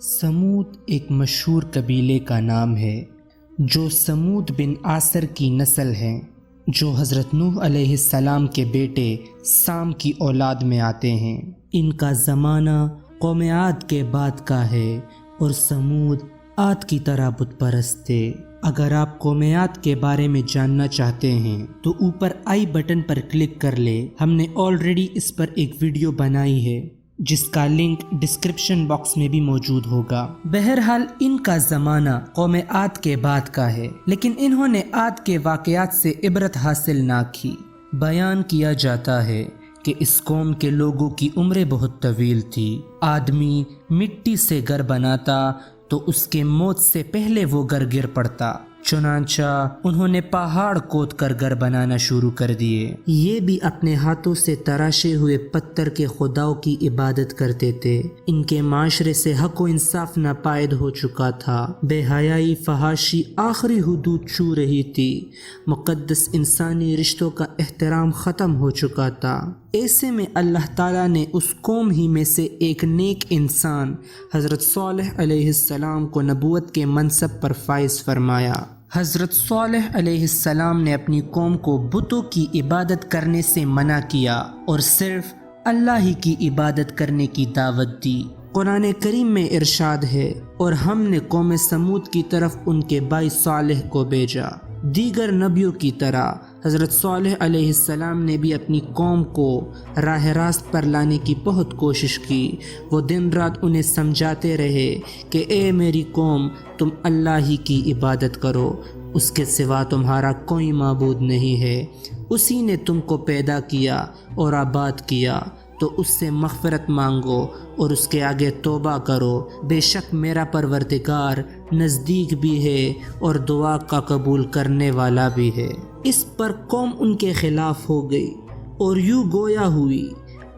سمود ایک مشہور قبیلے کا نام ہے جو سمود بن آصر کی نسل ہیں، جو حضرت نوح علیہ السلام کے بیٹے سام کی اولاد میں آتے ہیں۔ ان کا زمانہ قوم عاد کے بعد کا ہے اور سمود عاد کی طرح بت پرست تھے۔ اگر آپ قوم عاد کے بارے میں جاننا چاہتے ہیں تو اوپر آئی بٹن پر کلک کر لے، ہم نے آلریڈی اس پر ایک ویڈیو بنائی ہے جس کا لنک ڈسکرپشن باکس میں بھی موجود ہوگا۔ بہرحال ان کا زمانہ قوم عاد کے بعد کا ہے، لیکن انہوں نے عاد کے واقعات سے عبرت حاصل نہ کی۔ بیان کیا جاتا ہے کہ اس قوم کے لوگوں کی عمریں بہت طویل تھی۔ آدمی مٹی سے گھر بناتا تو اس کے موت سے پہلے وہ گھر گر پڑتا، چنانچہ انہوں نے پہاڑ کھود کر گھر بنانا شروع کر دیے۔ یہ بھی اپنے ہاتھوں سے تراشے ہوئے پتھر کے خداؤں کی عبادت کرتے تھے۔ ان کے معاشرے سے حق و انصاف ناپائید ہو چکا تھا، بے حیائی فحاشی آخری حدود چھو رہی تھی، مقدس انسانی رشتوں کا احترام ختم ہو چکا تھا۔ ایسے میں اللہ تعالیٰ نے اس قوم ہی میں سے ایک نیک انسان حضرت صالح علیہ السلام کو نبوت کے منصب پر فائز فرمایا۔ حضرت صالح علیہ السلام نے اپنی قوم کو بتوں کی عبادت کرنے سے منع کیا اور صرف اللہ ہی کی عبادت کرنے کی دعوت دی۔ قرآن کریم میں ارشاد ہے، اور ہم نے قوم سمود کی طرف ان کے بھائی صالح کو بھیجا۔ دیگر نبیوں کی طرح حضرت صالح علیہ السلام نے بھی اپنی قوم کو راہ راست پر لانے کی بہت کوشش کی۔ وہ دن رات انہیں سمجھاتے رہے کہ اے میری قوم، تم اللہ ہی کی عبادت کرو، اس کے سوا تمہارا کوئی معبود نہیں ہے۔ اسی نے تم کو پیدا کیا اور آباد کیا، تو اس سے مغفرت مانگو اور اس کے آگے توبہ کرو، بے شک میرا پروردگار نزدیک بھی ہے اور دعا کا قبول کرنے والا بھی ہے۔ اس پر قوم ان کے خلاف ہو گئی اور یوں گویا ہوئی۔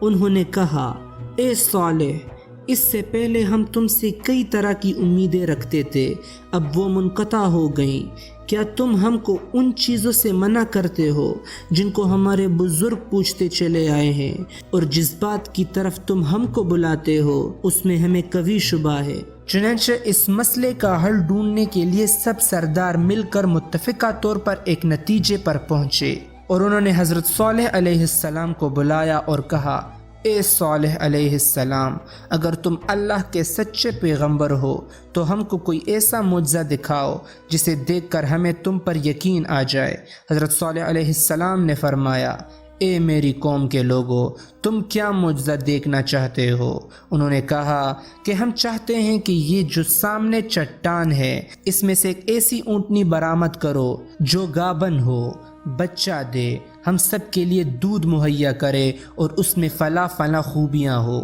انہوں نے کہا، اے صالح، اس سے پہلے ہم تم سے کئی طرح کی امیدیں رکھتے تھے، اب وہ منقطع ہو گئیں۔ کیا تم ہم کو ان چیزوں سے منع کرتے ہو جن کو ہمارے بزرگ پوچھتے چلے آئے ہیں، اور جس بات کی طرف تم ہم کو بلاتے ہو اس میں ہمیں کبھی شبہ ہے؟ چنانچہ اس مسئلے کا حل ڈھونڈنے کے لیے سب سردار مل کر متفقہ طور پر ایک نتیجے پر پہنچے، اور انہوں نے حضرت صالح علیہ السلام کو بلایا اور کہا، اے صالح علیہ السلام، اگر تم اللہ کے سچے پیغمبر ہو تو ہم کو کوئی ایسا معجزہ دکھاؤ جسے دیکھ کر ہمیں تم پر یقین آ جائے۔ حضرت صالح علیہ السلام نے فرمایا، اے میری قوم کے لوگو، تم کیا معجزہ دیکھنا چاہتے ہو؟ انہوں نے کہا کہ ہم چاہتے ہیں کہ یہ جو سامنے چٹان ہے، اس میں سے ایک ایسی اونٹنی برآمد کرو جو گابن ہو، بچہ دے، ہم سب کے لیے دودھ مہیا کرے اور اس میں فلاں خوبیاں ہو۔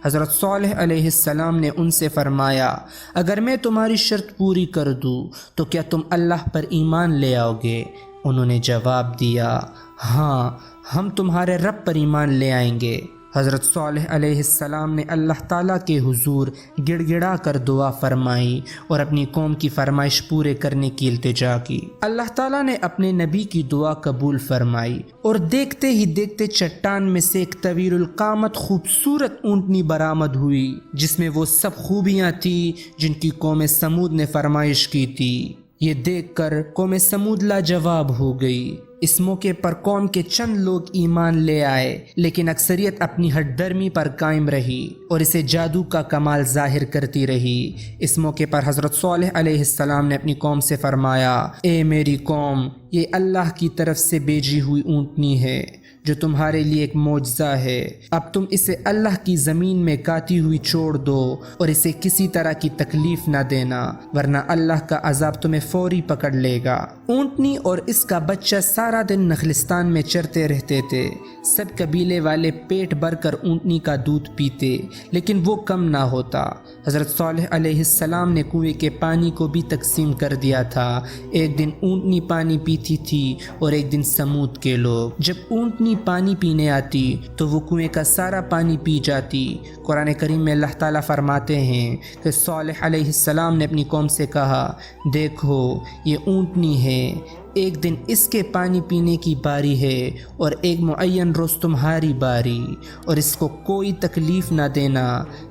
حضرت صالح علیہ السلام نے ان سے فرمایا، اگر میں تمہاری شرط پوری کر دوں تو کیا تم اللہ پر ایمان لے آؤ گے؟ انہوں نے جواب دیا، ہاں، ہم تمہارے رب پر ایمان لے آئیں گے۔ حضرت صالح علیہ السلام نے اللہ تعالیٰ کے حضور گڑ گڑا کر دعا فرمائی اور اپنی قوم کی فرمائش پورے کرنے کی التجا کی۔ اللہ تعالیٰ نے اپنے نبی کی دعا قبول فرمائی اور دیکھتے ہی دیکھتے چٹان میں سے ایک طویل القامت خوبصورت اونٹنی برآمد ہوئی، جس میں وہ سب خوبیاں تھیں جن کی قوم سمود نے فرمائش کی تھی۔ یہ دیکھ کر قوم سمود لاجواب ہو گئی۔ اس موقع پر قوم کے چند لوگ ایمان لے آئے، لیکن اکثریت اپنی ہٹ درمی پر قائم رہی اور اسے جادو کا کمال ظاہر کرتی رہی۔ اس موقع پر حضرت صالح علیہ السلام نے اپنی قوم سے فرمایا، اے میری قوم، یہ اللہ کی طرف سے بھیجی ہوئی اونٹنی ہے جو تمہارے لیے ایک معجزہ ہے۔ اب تم اسے اللہ کی زمین میں کاتی ہوئی چھوڑ دو اور اسے کسی طرح کی تکلیف نہ دینا، ورنہ اللہ کا عذاب تمہیں فوری پکڑ لے گا۔ اونٹنی اور اس کا بچہ سارا دن نخلستان میں چرتے رہتے تھے۔ سب قبیلے والے پیٹ بھر کر اونٹنی کا دودھ پیتے، لیکن وہ کم نہ ہوتا۔ حضرت صالح علیہ السلام نے کنویں کے پانی کو بھی تقسیم کر دیا تھا۔ ایک دن اونٹنی پانی پیتی تھی اور ایک دن سمود کے لوگ۔ جب اونٹنی پانی پینے آتی تو وہ کنویں کا سارا پانی پی جاتی۔ قرآن کریم میں اللہ تعالیٰ فرماتے ہیں کہ صالح علیہ السلام نے اپنی قوم سے کہا، دیکھو یہ اونٹنی ہے، ایک دن اس کے پانی پینے کی باری ہے اور ایک معین روز تمہاری باری، اور اس کو کوئی تکلیف نہ دینا،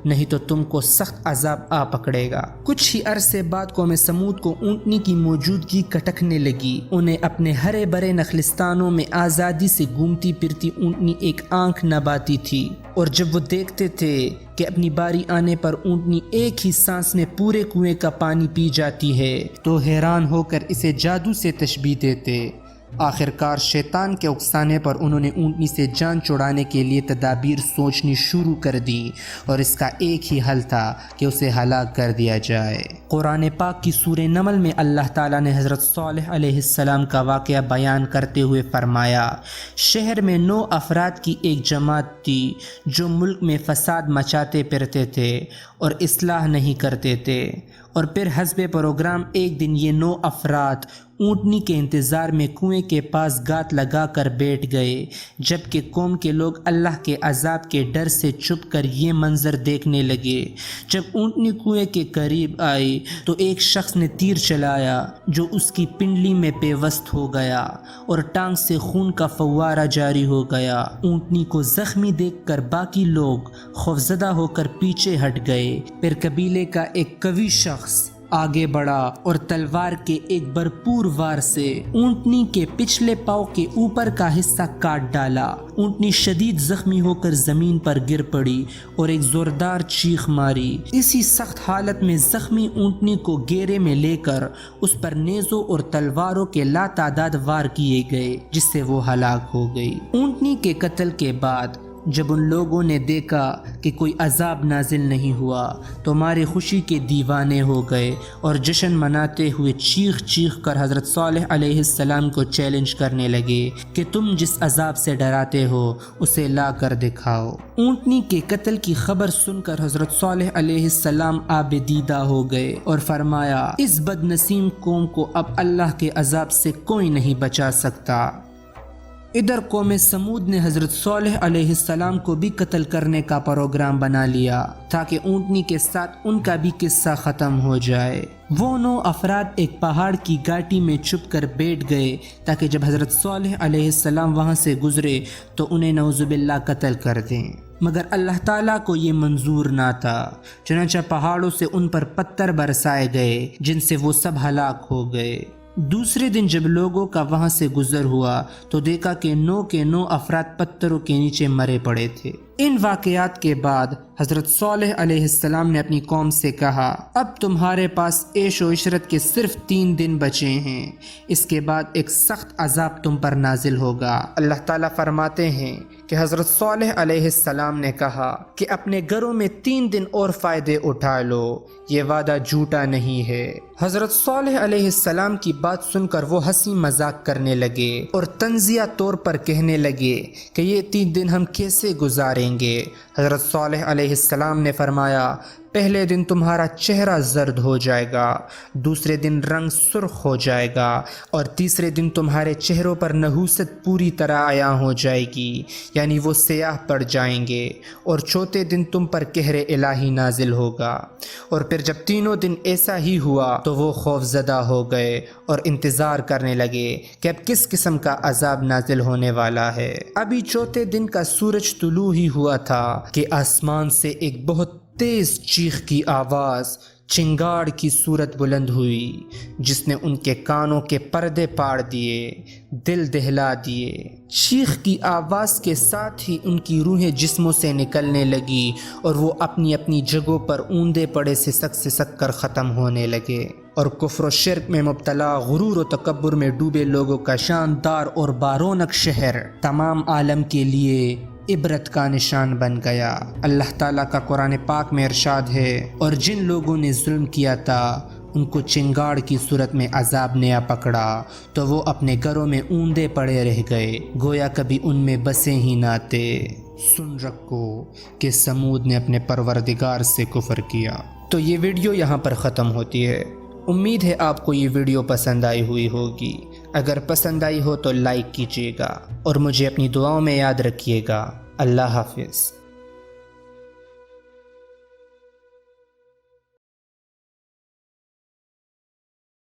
نہیں تو تم کو سخت عذاب آ پکڑے گا۔ کچھ ہی عرصے بعد قوم سمود کو اونٹنی کی موجودگی کٹکنے لگی۔ انہیں اپنے ہرے بھرے نخلستانوں میں آزادی سے گھومتی پھرتی اونٹنی ایک آنکھ نہ باتی تھی، اور جب وہ دیکھتے تھے کہ اپنی باری آنے پر اونٹنی ایک ہی سانس میں پورے کنویں کا پانی پی جاتی ہے تو حیران ہو کر اسے جادو سے تشبیہ دیتے۔ آخرکار شیطان کے اکسانے پر انہوں نے اونٹنی سے جان چھڑانے کے لیے تدابیر سوچنی شروع کر دی، اور اس کا ایک ہی حل تھا کہ اسے ہلاک کر دیا جائے۔ قرآن پاک کی سورہ نمل میں اللہ تعالیٰ نے حضرت صالح علیہ السلام کا واقعہ بیان کرتے ہوئے فرمایا، شہر میں 9 افراد کی ایک جماعت تھی جو ملک میں فساد مچاتے پھرتے تھے اور اصلاح نہیں کرتے تھے، اور پھر حسب پروگرام ایک دن یہ 9 افراد اونٹنی کے انتظار میں کنویں کے پاس گات لگا کر بیٹھ گئے، جبکہ قوم کے لوگ اللہ کے عذاب کے ڈر سے چھپ کر یہ منظر دیکھنے لگے۔ جب اونٹنی کنویں کے قریب آئی تو ایک شخص نے تیر چلایا جو اس کی پنڈلی میں پیوست ہو گیا اور ٹانگ سے خون کا فوارہ جاری ہو گیا۔ اونٹنی کو زخمی دیکھ کر باقی لوگ خوفزدہ ہو کر پیچھے ہٹ گئے۔ پھر قبیلے کا ایک قوی شخص آگے بڑھا اور تلوار کے ایک بھرپور وار سے اونٹنی کے پچھلے پاؤں کے اوپر کا حصہ کاٹ ڈالا۔ اونٹنی شدید زخمی ہو کر زمین پر گر پڑی اور ایک زوردار چیخ ماری۔ اسی سخت حالت میں زخمی اونٹنی کو گھیرے میں لے کر اس پر نیزوں اور تلواروں کے لاتعداد وار کیے گئے، جس سے وہ ہلاک ہو گئی۔ اونٹنی کے قتل کے بعد جب ان لوگوں نے دیکھا کہ کوئی عذاب نازل نہیں ہوا تو مارے خوشی کے دیوانے ہو گئے اور جشن مناتے ہوئے چیخ چیخ کر حضرت صالح علیہ السلام کو چیلنج کرنے لگے کہ تم جس عذاب سے ڈراتے ہو اسے لا کر دکھاؤ۔ اونٹنی کے قتل کی خبر سن کر حضرت صالح علیہ السلام آب دیدہ ہو گئے اور فرمایا، اس بد نصیب قوم کو اب اللہ کے عذاب سے کوئی نہیں بچا سکتا۔ ادھر قوم سمود نے حضرت صالح علیہ السلام کو بھی قتل کرنے کا پروگرام بنا لیا تاکہ اونٹنی کے ساتھ ان کا بھی قصہ ختم ہو جائے۔ وہ 9 افراد ایک پہاڑ کی گھاٹی میں چھپ کر بیٹھ گئے تاکہ جب حضرت صالح علیہ السلام وہاں سے گزرے تو انہیں نعوذ باللہ قتل کر دیں، مگر اللہ تعالیٰ کو یہ منظور نہ تھا، چنانچہ پہاڑوں سے ان پر پتھر برسائے گئے جن سے وہ سب ہلاک ہو گئے۔ دوسرے دن جب لوگوں کا وہاں سے گزر ہوا تو دیکھا کہ 9 کے 9 افراد پتھروں کے نیچے مرے پڑے تھے۔ ان واقعات کے بعد حضرت صالح علیہ السلام نے اپنی قوم سے کہا، اب تمہارے پاس عیش و عشرت کے صرف 3 دن بچے ہیں، اس کے بعد ایک سخت عذاب تم پر نازل ہوگا۔ اللہ تعالیٰ فرماتے ہیں کہ حضرت صالح علیہ السلام نے کہا کہ اپنے گھروں میں 3 دن اور فائدے اٹھا لو، یہ وعدہ جھوٹا نہیں ہے۔ حضرت صالح علیہ السلام کی بات سن کر وہ ہنسی مذاق کرنے لگے اور تنزیہ طور پر کہنے لگے کہ یہ 3 دن ہم کیسے گزاریں گے۔ حضرت صالح علیہ السلام نے فرمایا، پہلے دن تمہارا چہرہ زرد ہو جائے گا، دوسرے دن رنگ سرخ ہو جائے گا، اور تیسرے دن تمہارے چہروں پر نحوست پوری طرح عیاں ہو جائے گی، یعنی وہ سیاہ پڑ جائیں گے، اور چوتھے دن تم پر قہر الہی نازل ہوگا۔ اور پھر جب 3 دن ایسا ہی ہوا تو وہ خوف زدہ ہو گئے اور انتظار کرنے لگے کہ اب کس قسم کا عذاب نازل ہونے والا ہے۔ ابھی چوتھے دن کا سورج طلوع ہی ہوا تھا کہ آسمان سے ایک بہت تیز چیخ کی آواز چنگاڑ کی صورت بلند ہوئی، جس نے ان کے کانوں کے پردے پاڑ دیے، دل دہلا دیے۔ چیخ کی آواز کے ساتھ ہی ان کی روحیں جسموں سے نکلنے لگی اور وہ اپنی اپنی جگہوں پر اوندے پڑے سسک کر ختم ہونے لگے، اور کفر و شرک میں مبتلا، غرور و تکبر میں ڈوبے لوگوں کا شاندار اور بارونق شہر تمام عالم کے لیے عبرت کا نشان بن گیا۔ اللہ تعالیٰ کا قرآن پاک میں ارشاد ہے، اور جن لوگوں نے ظلم کیا تھا ان کو چنگاڑ کی صورت میں عذاب نیا پکڑا تو وہ اپنے گھروں میں اوندے پڑے رہ گئے، گویا کبھی ان میں بسے ہی نہ تھے۔ سن رکھو کہ سمود نے اپنے پروردگار سے کفر کیا۔ تو یہ ویڈیو یہاں پر ختم ہوتی ہے۔ امید ہے آپ کو یہ ویڈیو پسند آئی ہوئی ہوگی۔ اگر پسند آئی ہو تو لائک کیجیے گا اور مجھے اپنی دعاؤں میں یاد رکھیے گا۔ اللہ حافظ۔